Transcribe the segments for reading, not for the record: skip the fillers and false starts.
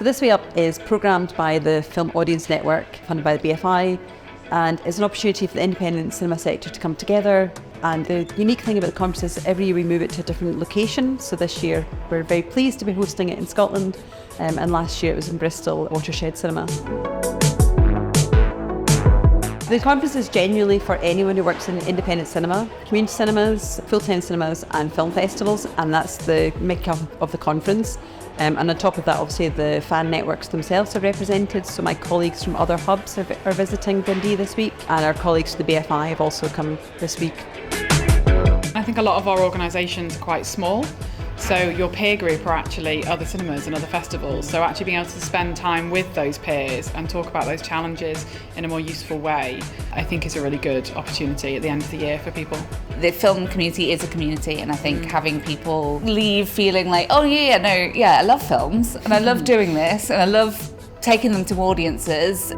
So This Way Up is programmed by the Film Audience Network, funded by the BFI, and it's an opportunity for the independent cinema sector to come together. And the unique thing about the conference is every year we move it to a different location. So this year we're very pleased to be hosting it in Scotland, and last year it was in Bristol, Watershed Cinema. The conference is genuinely for anyone who works in independent cinema, community cinemas, full-time cinemas and film festivals, and that's the makeup of the conference. And on top of that, obviously the fan networks themselves are represented, so my colleagues from other hubs are visiting Dundee this week, and our colleagues from the BFI have also come this week. I think a lot of our organisations are quite small, so your peer group are actually other cinemas and other festivals, so actually being able to spend time with those peers and talk about those challenges in a more useful way, I think is a really good opportunity at the end of the year for people. The film community is a community, and I think having people leave feeling like, oh yeah, I love films and I love doing this and I love taking them to audiences.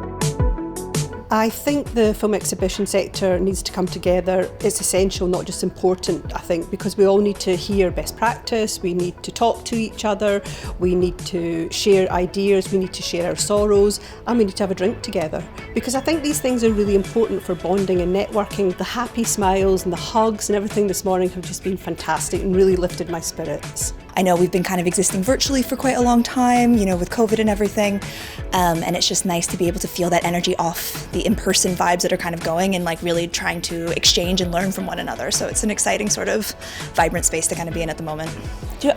I think the film exhibition sector needs to come together. It's essential, not just important, I think, because we all need to hear best practice, we need to talk to each other, we need to share ideas, we need to share our sorrows, and we need to have a drink together. Because I think these things are really important for bonding and networking. The happy smiles and the hugs and everything this morning have just been fantastic and really lifted my spirits. I know we've been kind of existing virtually for quite a long time, with COVID and everything, and it's just nice to be able to feel that energy off the in-person vibes that are kind of going and really trying to exchange and learn from one another. So it's an exciting sort of vibrant space to kind of be in at the moment.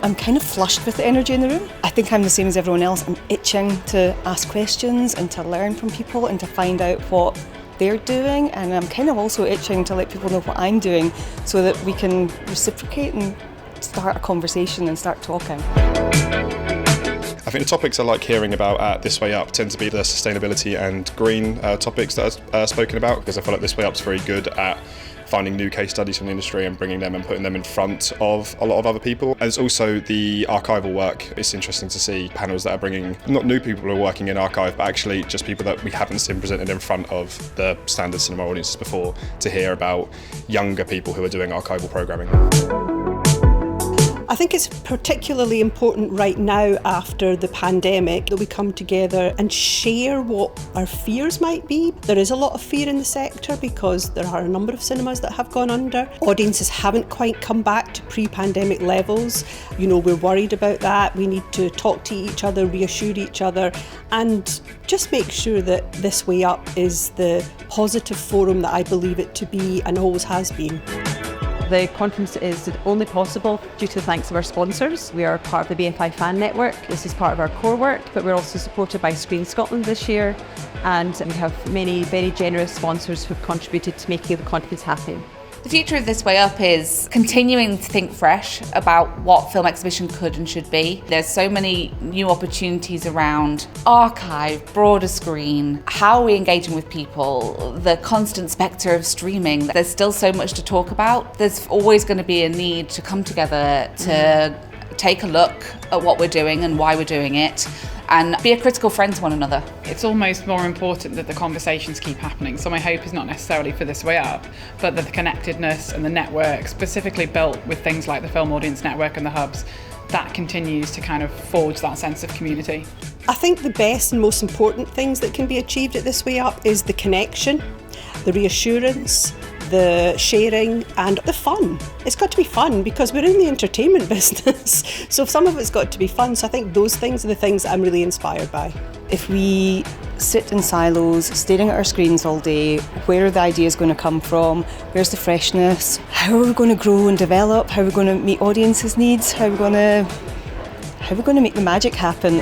I'm kind of flushed with the energy in the room. I think I'm the same as everyone else. I'm itching to ask questions and to learn from people and to find out what they're doing, and I'm kind of also itching to let people know what I'm doing so that we can reciprocate and start a conversation and start talking. I think the topics I like hearing about at This Way Up tend to be the sustainability and green topics that are spoken about, because I feel like This Way Up's very good at finding new case studies from the industry and bringing them and putting them in front of a lot of other people. And it's also the archival work. It's interesting to see panels that are bringing not new people who are working in archive, but actually just people that we haven't seen presented in front of the standard cinema audiences before, to hear about younger people who are doing archival programming. I think it's particularly important right now after the pandemic that we come together and share what our fears might be. There is a lot of fear in the sector because there are a number of cinemas that have gone under. Audiences haven't quite come back to pre-pandemic levels. We're worried about that. We need to talk to each other, reassure each other, and just make sure that This Way Up is the positive forum that I believe it to be and always has been. The conference is only possible due to the thanks of our sponsors. We are part of the BFI fan network. This is part of our core work, but we're also supported by Screen Scotland this year, and we have many very generous sponsors who've contributed to making the conference happen. The future of This Way Up is continuing to think fresh about what film exhibition could and should be. There's so many new opportunities around archive, broader screen, how are we engaging with people, the constant spectre of streaming. There's still so much to talk about. There's always going to be a need to come together to take a look at what we're doing and why we're doing it, and be a critical friend to one another. It's almost more important that the conversations keep happening. So my hope is not necessarily for This Way Up, but that the connectedness and the network, specifically built with things like the Film Audience Network and the hubs, that continues to kind of forge that sense of community. I think the best and most important things that can be achieved at This Way Up is the connection, the reassurance, the sharing and the fun. It's got to be fun because we're in the entertainment business. So some of it's got to be fun. So I think those things are the things that I'm really inspired by. If we sit in silos, staring at our screens all day, where are the ideas going to come from? Where's the freshness? How are we going to grow and develop? How are we going to meet audiences' needs? How are we going to make the magic happen?